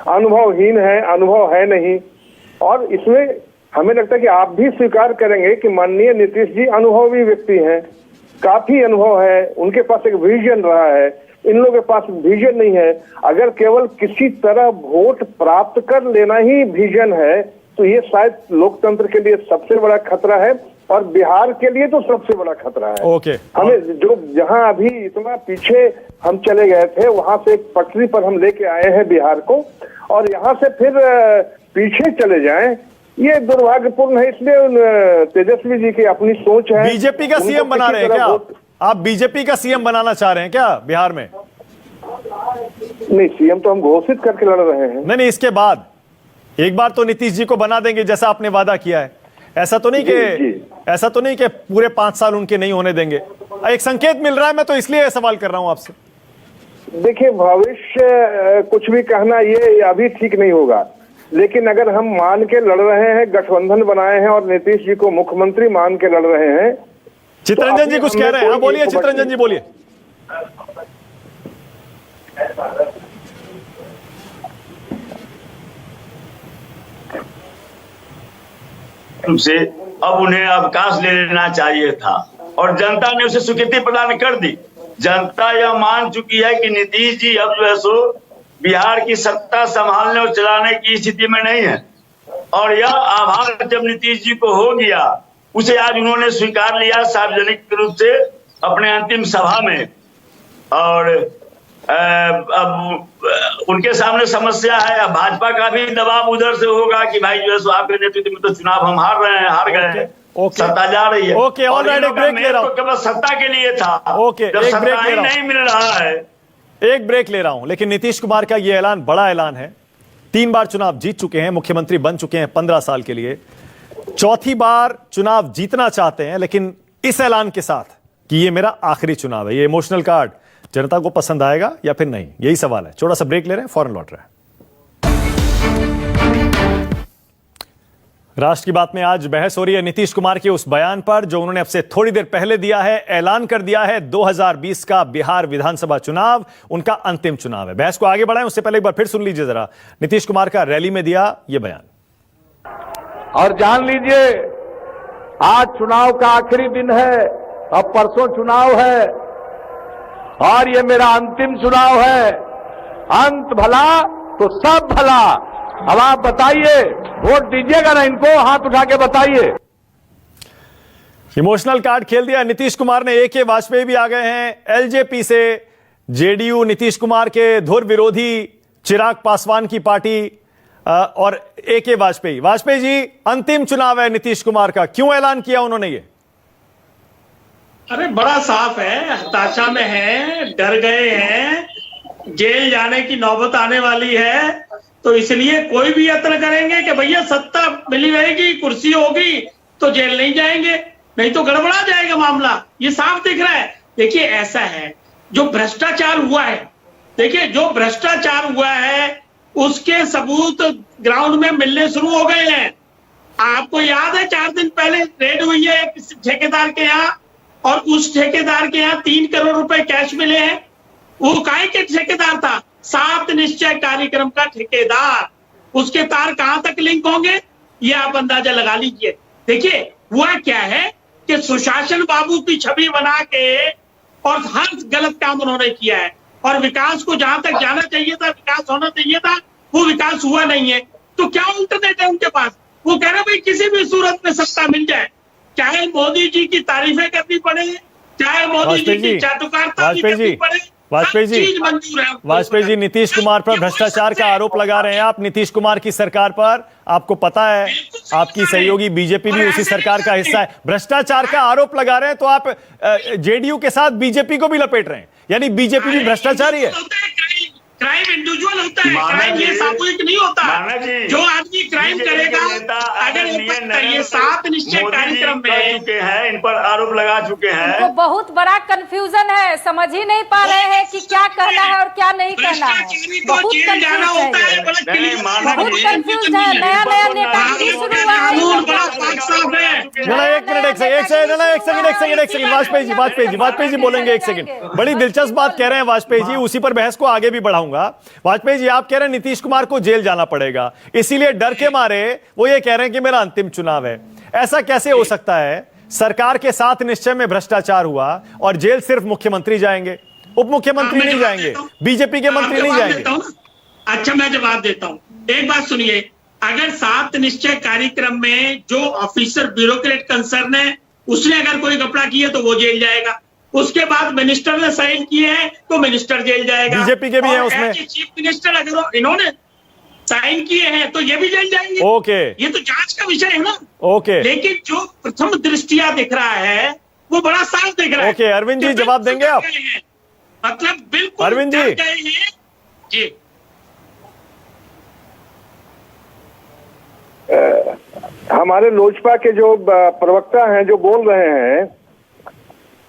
अनुभवहीन है, अनुभव है नहीं। और इसमें हमें लगता है कि आप भी स्वीकार करेंगे कि माननीय नीतीश जी अनुभवी व्यक्ति हैं, काफी अनुभव है, उनके पास एक विजन रहा है। इन लोगों के पास विजन नहीं है। अगर केवल किसी तरह वोट प्राप्त कर लेना ही विजन है तो ये शायद लोकतंत्र के लिए सबसे बड़ा खतरा है, और बिहार के लिए तो सबसे बड़ा खतरा है। ओके, हमें जो जहां अभी इतना पीछे हम चले गए थे, वहां से एक पटरी पर हम लेके आए हैं बिहार को, और यहाँ से फिर पीछे चले जाएं, ये दुर्भाग्यपूर्ण है। इसलिए तेजस्वी जी की अपनी सोच है। बीजेपी का सीएम बना रहे हैं क्या आप? बीजेपी का सीएम बनाना चाह रहे हैं क्या बिहार में? नहीं, सीएम तो हम घोषित करके लड़ रहे हैं। नहीं, इसके बाद एक बार तो नीतीश जी को बना देंगे जैसा आपने वादा किया है। ऐसा तो नहीं कि पूरे 5 साल उनके नहीं होने देंगे। एक संकेत मिल रहा है, मैं तो इसलिए सवाल कर रहा हूं आपसे। देखिए, भविष्य कुछ भी कहना ये अभी ठीक नहीं होगा, लेकिन अगर हम मान के लड़ रहे हैं, गठबंधन बनाए हैं और नीतीश जी को मुख्यमंत्री मान के लड़ रहे हैं। चित्ररंजन जी कुछ कह रहे हैं, हाँ बोलिए चित्ररंजन जी, बोलिए। से अब उन्हें अवकाश ले लेना चाहिए था, और जनता ने उसे स्वीकृति प्रदान कर दी। जनता यह मान चुकी है कि नीतीश जी अब जो है सो बिहार की सत्ता संभालने और चलाने की स्थिति में नहीं है। और यह आभार जब नीतीश जी को हो गया, उसे आज उन्होंने स्वीकार लिया सार्वजनिक रूप से अपने अंतिम सभा में। और अब उनके सामने समस्या है, अब भाजपा का भी दबाव उधर से होगा कि भाई जो है सो आपके नेतृत्व में तो चुनाव हम हार गए हैं, सत्ता जा रही है। ओके, ऑलराइट, एक ब्रेक ले रहा हूं। केवल सत्ता के लिए था। ओके, जब एक सत्ता ब्रेक ले ही रहा हूं। नहीं मिल रहा है। एक ब्रेक ले रहा हूं, लेकिन नीतीश कुमार का यह ऐलान बड़ा ऐलान है। 3 बार चुनाव जीत चुके हैं, मुख्यमंत्री बन चुके हैं 15 साल के लिए, 4थी बार चुनाव जीतना चाहते हैं, लेकिन इस ऐलान के साथ कि ये मेरा आखिरी चुनाव है, ये इमोशनल कार्ड जनता को पसंद आएगा या फिर नहीं, यही सवाल है। छोटा सा ब्रेक ले रहे हैं, फौरन लौट रहे हैं। राष्ट्र की बात में आज बहस हो रही है नीतीश कुमार के उस बयान पर जो उन्होंने अब से थोड़ी देर पहले दिया है। ऐलान कर दिया है 2020 का बिहार विधानसभा चुनाव उनका अंतिम चुनाव है। बहस को आगे बढ़ाएं उससे पहले एक बार फिर सुन लीजिए जरा नीतीश कुमार का रैली में दिया यह बयान। और जान लीजिए, आज चुनाव का आखिरी दिन है, अब परसों चुनाव है और ये मेरा अंतिम चुनाव है। अंत भला तो सब भला। अब आप बताइए, वोट दीजिएगा ना इनको? हाथ उठा के बताइए। इमोशनल कार्ड खेल दिया नीतीश कुमार ने। ए.के. वाजपेयी भी आ गए हैं एलजेपी से, जेडीयू नीतीश कुमार के धुर विरोधी चिराग पासवान की पार्टी और ए.के. वाजपेयी जी, अंतिम चुनाव है नीतीश कुमार का, क्यों ऐलान किया उन्होंने ये? अरे बड़ा साफ है, हताशा में है, डर गए हैं, जेल जाने की नौबत आने वाली है, तो इसलिए कोई भी यत्न करेंगे कि भैया सत्ता मिली रहेगी, कुर्सी होगी तो जेल नहीं जाएंगे, नहीं तो गड़बड़ा जाएगा मामला। ये साफ दिख रहा है। देखिए ऐसा है, जो भ्रष्टाचार हुआ है, देखिए जो भ्रष्टाचार हुआ है उसके सबूत ग्राउंड में मिलने शुरू हो गए हैं। आपको याद है 4 दिन पहले रेड हुई है एक ठेकेदार के यहाँ, और उस ठेकेदार के यहाँ 3 करोड़ रुपए कैश मिले हैं। वो काहे के ठेकेदार था? 7 निश्चय कार्यक्रम का ठेकेदार। उसके तार कहां तक लिंक होंगे ये आप अंदाजा लगा लीजिए। देखिए हुआ क्या है कि सुशासन बाबू की छवि बना के और हर गलत काम उन्होंने किया है, और विकास को जहां तक जाना चाहिए था, विकास होना चाहिए था, वो विकास हुआ नहीं है। तो क्या अल्टरनेट है उनके पास? वो कह रहे भाई किसी भी सूरत में सत्ता मिल जाए, चाहे मोदी जी की तारीफें करनी पड़े, चाहे मोदी जी की चाटुकारिता करनी पड़े, वाजपेयी जी, नीतीश कुमार पर भ्रष्टाचार का आरोप लगा रहे हैं आप। नीतीश कुमार की सरकार पर आपको पता है आपकी सहयोगी बीजेपी भी उसी सरकार का हिस्सा है, भ्रष्टाचार का आरोप लगा रहे हैं, तो आप जेडीयू के साथ बीजेपी को भी लपेट रहे हैं, यानी बीजेपी भी भ्रष्टाचारी है। क्राइम इंडिविजुअल होता है, क्राइम ये सामूहिक नहीं होता। जो आदमी क्राइम करेगा, अगर ये 7 निश्चय कार्यक्रम में इन पर आरोप लगा चुके हैं, तो बहुत बड़ा कंफ्यूजन है, समझ ही नहीं पा रहे हैं कि क्या कहना है और क्या नहीं कहना है। बहुत कंफ्यूज है, नया नेता शुरू हुआ है। एक सेकंड वाजपेयी जी बोलेंगे, एक सेकंड। बड़ी दिलचस्प बात कह रहे हैं वाजपेयी जी, उसी पर बहस को आगे भी बढ़ाऊंगा। वाजपेयी जी, आप कह रहे हैं नीतीश कुमार को जेल जाना पड़ेगा, इसीलिए डर के मारे वो ये कह रहे हैं कि मेरा अंतिम चुनाव है। ऐसा कैसे हो सकता है? सरकार के 7 निश्चय में भ्रष्टाचार हुआ और जेल सिर्फ मुख्यमंत्री जाएंगे, उप मुख्यमंत्री नहीं जाएंगे, बीजेपी के मंत्री नहीं जाएंगे। अच्छा मैं जवाब देता हूं, एक बात सुनिए। अगर 7 निश्चय कार्यक्रम में जो ऑफिसर ब्यूरोक्रेट कंसर्न है उसने अगर कोई घपला किया तो वो जेल जाएगा, उसके बाद मिनिस्टर ने साइन किए हैं तो मिनिस्टर जेल जाएगा, बीजेपी के भी हैं उसमें, चीफ मिनिस्टर अगर इन्होंने साइन किए हैं तो ये भी जेल जाएंगे। ओके, ये तो जांच का विषय है ना। ओके, लेकिन जो प्रथम दृष्टिया दिख रहा है वो बड़ा साफ दिख रहा है। ओके, अरविंद जी जवाब देंगे आप? मतलब बिल्कुल अरविंद जी जी हमारे लोजपा के जो प्रवक्ता हैं जो बोल रहे हैं,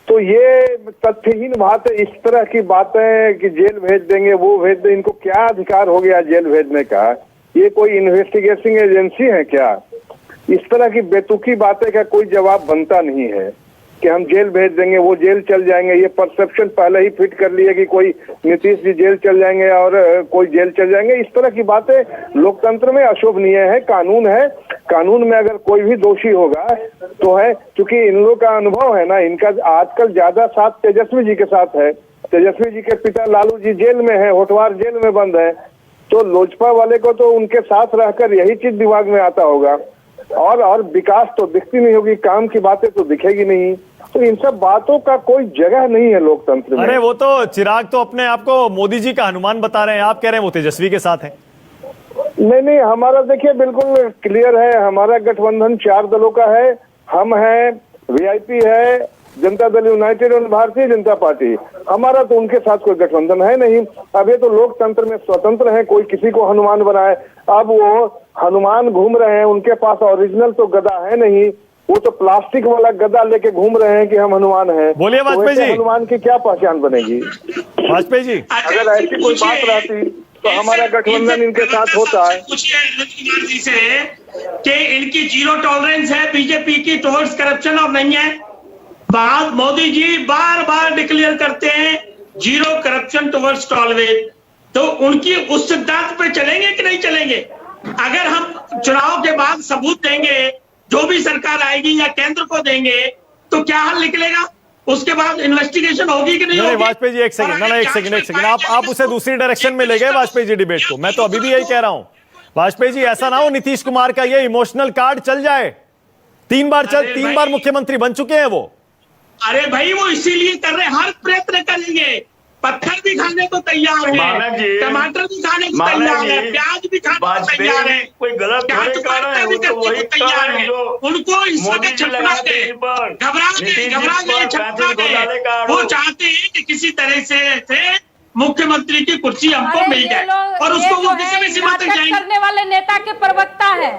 तो ये तथ्यहीन बात है। इस तरह की बातें कि जेल भेज देंगे, वो भेज देंगे, इनको क्या अधिकार हो गया जेल भेजने का? ये कोई इन्वेस्टिगेशन एजेंसी है क्या? इस तरह की बेतुकी बातें का कोई जवाब बनता नहीं है। कि हम जेल भेज देंगे, वो जेल चल जाएंगे। ये परसेप्शन पहले ही फिट कर लिया कि कोई नीतीश जी जेल चल जाएंगे और कोई जेल चल जाएंगे। इस तरह की बातें लोकतंत्र में अशोभनीय है। कानून है, कानून में अगर कोई भी दोषी होगा तो है, क्योंकि इन लोगों का अनुभव है ना, इनका आजकल ज्यादा साथ तेजस्वी जी के साथ है। तेजस्वी जी के पिता लालू जी जेल में है, होटवार जेल में बंद है, तो लोजपा वाले को तो उनके साथ रहकर यही चीज दिमाग में आता होगा। और विकास तो दिखती नहीं होगी, काम की बातें तो दिखेगी नहीं। तो इन सब बातों का कोई जगह नहीं है लोकतंत्र में। अरे वो तो चिराग तो अपने आप को मोदी जी का हनुमान बता रहे हैं, आप कह रहे हैं वो तेजस्वी के साथ है। नहीं, हमारा देखिए बिल्कुल क्लियर है। हमारा गठबंधन 4 दलों का है। हम हैं, वीआईपी है, जनता दल यूनाइटेड और भारतीय जनता पार्टी। हमारा तो उनके साथ कोई गठबंधन है नहीं। अब ये तो लोकतंत्र में स्वतंत्र है, कोई किसी को हनुमान बनाए। अब वो हनुमान घूम रहे हैं, उनके पास ओरिजिनल तो गदा है नहीं, वो तो प्लास्टिक वाला गदा लेके घूम रहे हैं कि हम हनुमान हैं। बोलिए वाजपेयी जी। हनुमान की क्या पहचान बनेगी? वाजपेयी जी, अगर ऐसी कोई बात रहती तो हमारा गठबंधन इनके साथ होता है। पूछिए अनिल कुमार जी से कि इनकी जीरो टॉलरेंस है बीजेपी की टुवर्ड्स करप्शन और नहीं है। बाद मोदी जी बार बार डिक्लेयर करते हैं जीरो करप्शन टुवर्ड्स टॉलरेंस, तो उनकी उस सिद्धांत पे चलेंगे कि नहीं चलेंगे? अगर हम चुनाव के बाद सबूत देंगे, जो भी सरकार आएगी या केंद्र को देंगे, तो क्या हल निकलेगा? उसके बाद इन्वेस्टिगेशन होगी कि नहीं होगी? वाजपेयी जी एक सेकंड, आप उसे दूसरी डायरेक्शन में ले गए वाजपेयी जी डिबेट को। मैं तो अभी भी यही कह रहा हूं वाजपेयी जी, ऐसा ना हो नीतीश कुमार का ये इमोशनल कार्ड चल जाए। 3 बार मुख्यमंत्री बन चुके हैं वो। अरे भाई वो इसीलिए कर रहे, हर प्रयत्न करेंगे। पत्थर भी खाने को तैयार है, टमाटर भी खाने को तैयार है, प्याज भी खाने को तैयार है, कोई गलत भी करने को तैयार है। उनको इस वक्त छपना दे, घबरा गए छपना दे। वो चाहते हैं कि किसी तरह से मुख्यमंत्री की कुर्सी हमको मिल जाए और उसको वो किसी भी सीमा तक जाएंगे। करने वाले नेता के प्रवक्ता है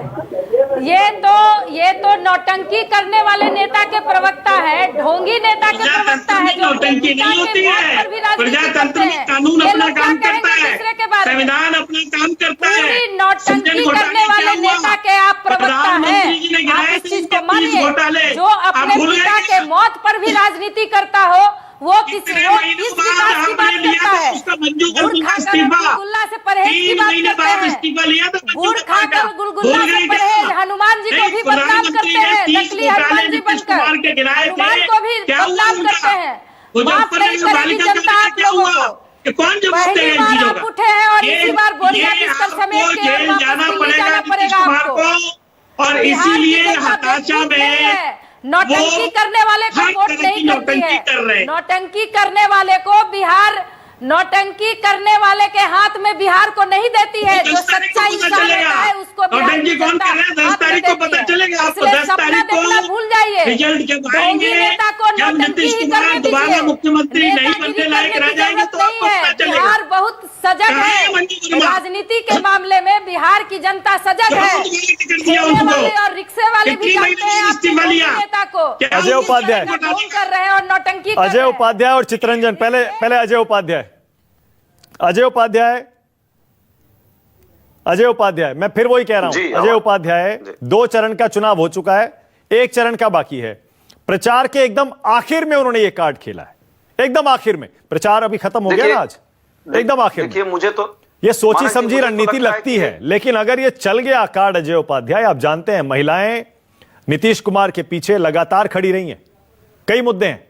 ये तो नौटंकी करने वाले नेता के प्रवक्ता है, ढोंगी नेता के प्रवक्ता है। नौटंकी नहीं होती है, प्रजातंत्र में कानून अपना काम करता है, संविधान अपना काम करता है। नौटंकी करने वाले नेता के आप प्रवक्ता हैं। आप इस चीज को मानिए, जो अपने पिता के मौत पर भी राजनीति करता हो वो किस विकास की बात करता है? गुड़ खाकर गुलगुल्ला से परहेज की बात करते हैं। गुड़ खाकर गुलगुल्ला से परहेज, हनुमान जी को भी बदनाम करते हैं, नकली हनुमान जी बनकर हनुमान को भी बदनाम करते हैं। माफ नहीं करेगी जनता आप लोगों को। पहली बार आप उठे हैं और इसी बार बोरिया पिस्टल समेत के जाना पड़ेगा आपको। और इसीलिए हताशा में नौटंकी करने वाले को वोट नहीं करती है। नौटंकी करने वाले को बिहार, नौटंकी करने वाले के हाथ में बिहार को नहीं देती है। जो सच्चा इंसान है उसको नौटंकी कौन कर रहा है? 10 तारीख को पता चलेगा आपको। 10 तारीख को भूल जाइए, रिजल्ट जब आएंगे, जब नीतीश कुमार दोबारा मुख्यमंत्री नहीं बनने लायक रह जाएंगे तो आपको पता चलेगा। बिहार बहुत सजग है राजनीति के मामले में। बिहार की जनता सजग है। और रिक्शे वाले भी जानते हैं आपके नेता को। अजय उपाध्याय कर रहे हैं और नौटंकी। अजय उपाध्याय और चित्रंजन, पहले अजय उपाध्याय, मैं फिर वही कह रहा हूं। अजय उपाध्याय, 2 चरण का चुनाव हो चुका है, 1 चरण का बाकी है। प्रचार के एकदम आखिर में उन्होंने ये कार्ड खेला है। एकदम आखिर में, प्रचार अभी खत्म हो गया ना आज, एकदम आखिर में। मुझे तो ये सोची समझी रणनीति लगती है, लेकिन अगर ये चल गया कार्ड अजय उपाध्याय, आप जानते हैं महिलाएं नीतीश कुमार के पीछे लगातार खड़ी रही हैं, कई मुद्दे हैं,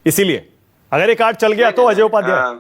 इसीलिए अगर ये कार्ड चल गया तो अजय उपाध्याय।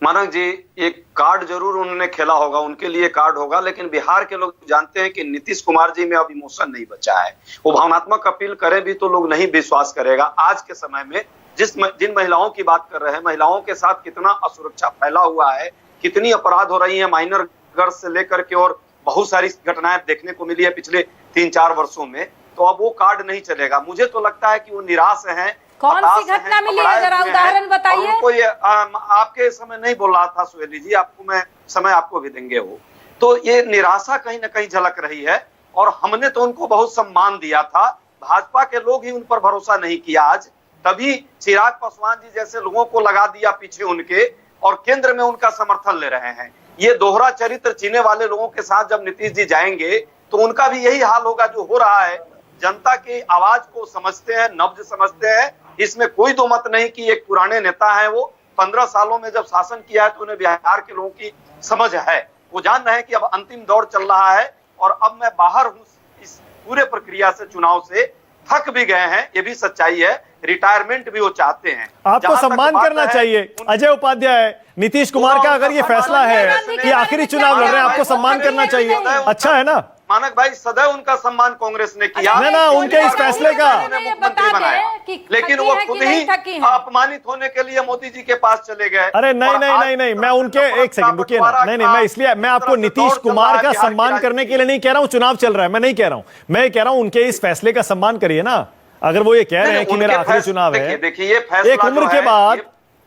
मानक जी, एक कार्ड जरूर उन्होंने खेला होगा, उनके लिए कार्ड होगा, लेकिन बिहार के लोग जानते हैं कि नीतीश कुमार जी में अब इमोशन नहीं बचा है। वो भावनात्मक अपील करें भी तो लोग नहीं विश्वास करेगा। आज के समय में जिन महिलाओं की बात कर रहे हैं, महिलाओं के साथ कितना असुरक्षा फैला हुआ है, कितनी अपराध हो रही है माइनर गर्ल्स से लेकर के, और बहुत सारी घटनाएं देखने को मिली है पिछले 3-4 वर्षों में। तो अब वो कार्ड नहीं चलेगा। मुझे तो लगता है कि वो निराश है। कौन सी घटना मिली है, जरा उदाहरण बताइए। कोई आपके समय नहीं बोल रहा था सुहेली जी, आपको मैं समय आपको भी देंगे वो। तो ये निराशा कहीं ना कहीं झलक रही है, और हमने तो उनको बहुत सम्मान दिया था। भाजपा के लोग ही उन पर भरोसा नहीं किया आज, तभी चिराग पासवान जी जैसे लोगों को लगा दिया पीछे उनके, और केंद्र में उनका समर्थन ले रहे हैं। ये दोहरा चरित्र जीने वाले लोगों के साथ जब नीतीश जी जाएंगे तो उनका भी यही हाल होगा जो हो रहा है। जनता की आवाज को समझते हैं, नब्ज समझते हैं। इसमें कोई दो मत नहीं कि एक पुराने नेता हैं, वो 15 सालों में जब शासन किया है तो उन्हें बिहार के लोगों की समझ है। वो जान रहे हैं कि अब अंतिम दौर चल रहा है और अब मैं बाहर हूं इस पूरे प्रक्रिया से, चुनाव से थक भी गए हैं, ये भी सच्चाई है। रिटायरमेंट भी वो चाहते हैं। आपको सम्मान करना चाहिए। अजय उपाध्याय, नीतीश कुमार का अगर ये फैसला है कि आखिरी चुनाव लड़ रहे हैं, आपको सम्मान करना चाहिए। अच्छा है ना मानक भाई, सदैव उनका सम्मान कांग्रेस ने किया। ना उनके इस फैसले का मुख्यमंत्री बनाया, लेकिन वो खुद ही अपमानित होने के लिए मोदी जी के पास चले गए। अरे नहीं, मैं उनके, एक सेकंड रुकिए ना, नहीं मैं इसलिए मैं आपको नीतीश कुमार का सम्मान करने के लिए नहीं कह रहा हूं। चुनाव चल रहा है, मैं नहीं कह रहा हूं। मैं कह रहा हूं उनके इस फैसले का सम्मान करिए ना। अगर वो ये कह रहे हैं कि मेरा आखिरी चुनाव है, देखिए एक उम्र के बाद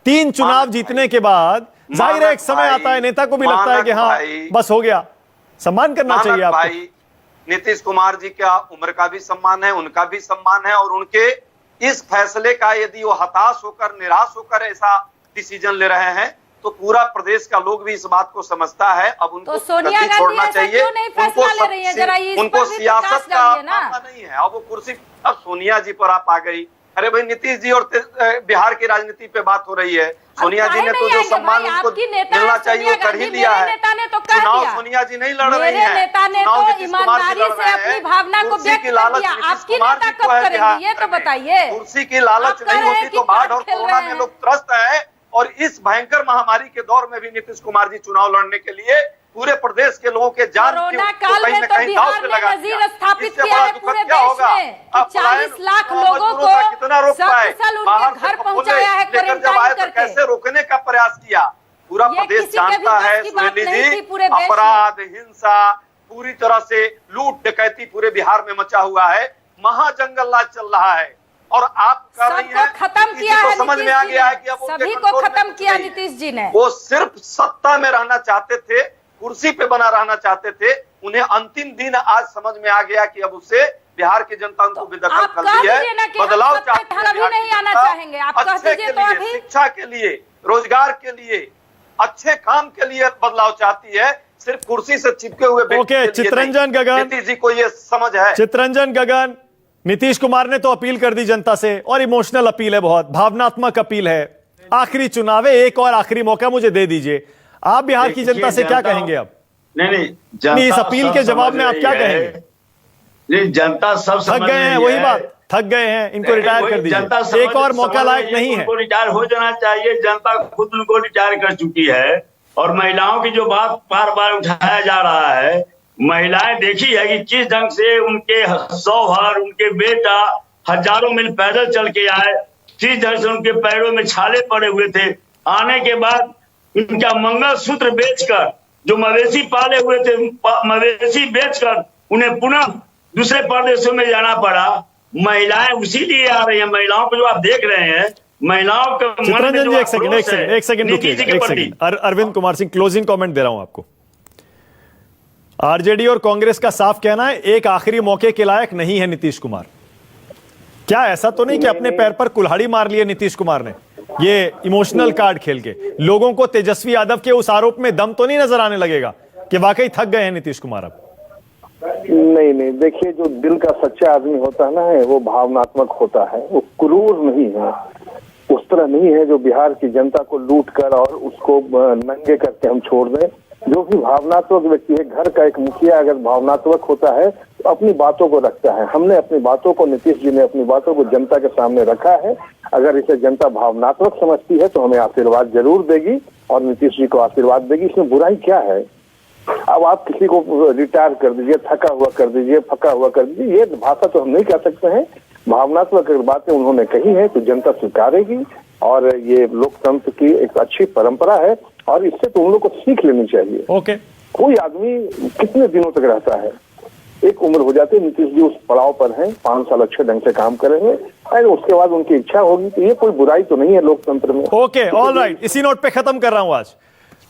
3 चुनाव जीतने के बाद जाहिर है एक समय आता है, नेता को भी लगता है कि हाँ बस हो गया, सम्मान करना चाहिए आपको। नीतीश कुमार जी का उम्र का भी सम्मान है, उनका भी सम्मान है, और उनके इस फैसले का यदि वो हताश होकर, निराश होकर ऐसा डिसीजन ले रहे हैं तो पूरा प्रदेश का लोग भी इस बात को समझता है। अब उनको सोनिया गांधी छोड़ना चाहिए, उनको सियासत का मामला नहीं है। अब वो कुर्सी, अब सोनिया जी पर आप आ गई। अरे भाई, नीतीश जी और बिहार की राजनीति पे बात हो रही है। सोनिया जी ने तो जो सम्मान उनको मिलना चाहिए वो कर ही लिया है। चुनाव सोनिया जी नहीं लड़ रही है, चुनाव नीतीश कुमार जी लड़ रहे हैं। कुर्सी की लालच नीतीश कुमार जी को है बिहार में। कुर्सी की लालच नहीं होती तो बाढ़ और कोरोना में लोग त्रस्त है, और इस भयंकर महामारी के दौर में भी नीतीश कुमार जी चुनाव लड़ने के लिए पूरे प्रदेश के लोगों के जान को कहीं न कहीं दांव पे लगा दिया। स्थापित किया है पूरे देश में कि 40 लाख लोगों को कितना रोक पाए, बाहर घर पहुंचाया है, लेकर जब आए तो कैसे रोकने का प्रयास किया। पूरा प्रदेश जानता है सुहेली जी, अपराध, हिंसा, पूरी तरह से लूट डकैती पूरे बिहार में मचा हुआ है। महाजंगल राज चल रहा है, और आप कर रही हैं, खत्म किया है। समझ में आ गया है कि अब सभी को खत्म किया नीतीश जी ने। वो सिर्फ सत्ता में रहना चाहते थे, कुर्सी पे बना रहना चाहते थे। उन्हें अंतिम दिन आज समझ में आ गया कि अब उससे बिहार की जनता उनको बेदखल कर दी है। बदलाव चाहते हैं, अच्छे के लिए, शिक्षा के लिए, रोजगार के लिए, अच्छे काम के लिए बदलाव चाहती है, सिर्फ कुर्सी से चिपके हुए। ओके, चित्रंजन गगन, नीतीश जी को ये समझ है। चित्रंजन गगन, नीतीश कुमार ने तो अपील कर दी जनता से, और इमोशनल अपील है, बहुत भावनात्मक अपील है। आखिरी चुनाव है, एक और आखिरी मौका मुझे दे दीजिए। आप बिहार की जनता से क्या कहेंगे अब? नहीं, इस अपील के जवाब में आप क्या कहेंगे? जनता सब थक गए हैं, वही बात, थक गए हैं, इनको रिटायर कर दीजिए। एक और मौका लायक नहीं है, उनको रिटायर हो जाना चाहिए। जनता खुद उनको रिटायर कर चुकी है, और महिलाओं की जो बात बार बार उठाया जा रहा है, महिलाएं देखी है कि किस ढंग से उनके सौहर, उनके बेटा हजारों मील पैदल चल के आए, किस ढंग से उनके पैरों में छाले पड़े हुए थे। आने के बाद उनका मंगलसूत्र बेचकर, जो मवेशी पाले हुए थे, मवेशी बेचकर उन्हें पुनः दूसरे प्रदेशों में जाना पड़ा। महिलाएं उसी लिए आ रही हैं। महिलाओं को जो आप देख रहे हैं, महिलाओं का चित्रंजन जी एक सेकंड रुकिए। अरविंद कुमार सिंह, क्लोजिंग कमेंट दे रहा हूं आपको। आरजेडी और कांग्रेस का साफ कहना है एक आखिरी मौके के लायक नहीं है नीतीश कुमार। क्या ऐसा तो नहीं कि अपने पैर पर कुल्हाड़ी मार लिए नीतीश कुमार ने, ये इमोशनल कार्ड खेल के? लोगों को तेजस्वी यादव के उस आरोप में दम तो नहीं नजर आने लगेगा कि वाकई थक गए हैं नीतीश कुमार अब? नहीं, देखिए, जो दिल का सच्चा आदमी होता है ना, वो भावनात्मक होता है, वो क्रूर नहीं है। उस तरह नहीं है जो बिहार की जनता को लूट कर और उसको नंगे करके हम छोड़ दें। जो भी भावनात्मक व्यक्ति है, घर का एक मुखिया अगर भावनात्मक होता है तो अपनी बातों को रखता है। हमने अपनी बातों को, नीतीश जी ने अपनी बातों को जनता के सामने रखा है। अगर इसे जनता भावनात्मक समझती है तो हमें आशीर्वाद जरूर देगी, और नीतीश जी को आशीर्वाद देगी। इसमें बुराई क्या है? अब आप किसी को रिटायर कर दीजिए, थका हुआ कर दीजिए, फका हुआ कर दीजिए, ये भाषा तो हम नहीं कह सकते हैं। भावनात्मक बातें उन्होंने कही है तो जनता स्वीकारेगी, और ये लोकतंत्र की एक अच्छी परंपरा है, और इससे तो उन लोग को सीख लेनी चाहिए। ओके, कोई आदमी कितने दिनों तक रहता है? एक उम्र हो जाती है। नीतीश जी उस पड़ाव पर हैं, 5 साल अच्छे ढंग से काम करेंगे, और उसके बाद उनकी इच्छा होगी, तो ये कोई बुराई तो नहीं है लोकतंत्र में। ओके, ऑल राइट, इसी नोट पे खत्म कर रहा हूं आज।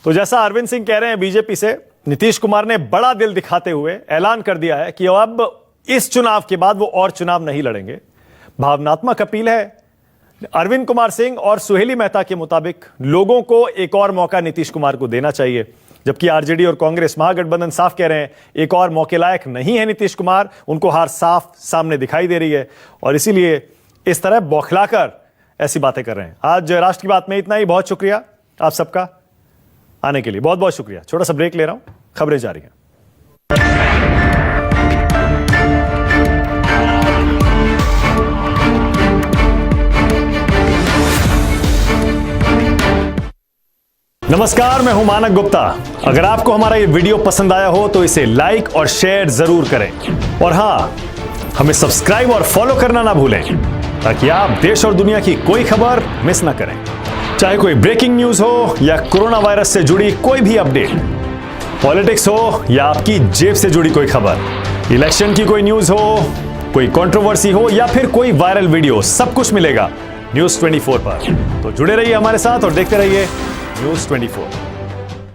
तो जैसा अरविंद सिंह कह रहे हैं बीजेपी से, नीतीश कुमार ने बड़ा दिल दिखाते हुए ऐलान कर दिया है कि अब इस चुनाव के बाद वो और चुनाव नहीं लड़ेंगे। भावनात्मक अपील है। अरविंद कुमार सिंह और सुहेली मेहता के मुताबिक लोगों को एक और मौका नीतीश कुमार को देना चाहिए। जबकि आरजेडी और कांग्रेस महागठबंधन साफ कह रहे हैं एक और मौके लायक नहीं है नीतीश कुमार, उनको हार साफ सामने दिखाई दे रही है और इसीलिए इस तरह बौखलाकर ऐसी बातें कर रहे हैं। आज राष्ट्र की बात में इतना ही। बहुत शुक्रिया आप सबका आने के लिए, बहुत बहुत शुक्रिया। छोटा सा ब्रेक ले रहा हूं, खबरें जारी हैं। नमस्कार, मैं हूं मानक गुप्ता। अगर आपको हमारा ये वीडियो पसंद आया हो तो इसे लाइक और शेयर जरूर करें और हां, हमें सब्सक्राइब और फॉलो करना ना भूलें ताकि आप देश और दुनिया की कोई खबर मिस ना करें। चाहे कोई ब्रेकिंग न्यूज हो या कोरोना वायरस से जुड़ी कोई भी अपडेट, पॉलिटिक्स हो या आपकी जेब से जुड़ी कोई खबर, इलेक्शन की कोई न्यूज हो, कोई कंट्रोवर्सी हो या फिर कोई वायरल वीडियो, सब कुछ मिलेगा न्यूज़ 24 पर। तो जुड़े रहिए हमारे साथ और देखते रहिए न्यूज़ 24।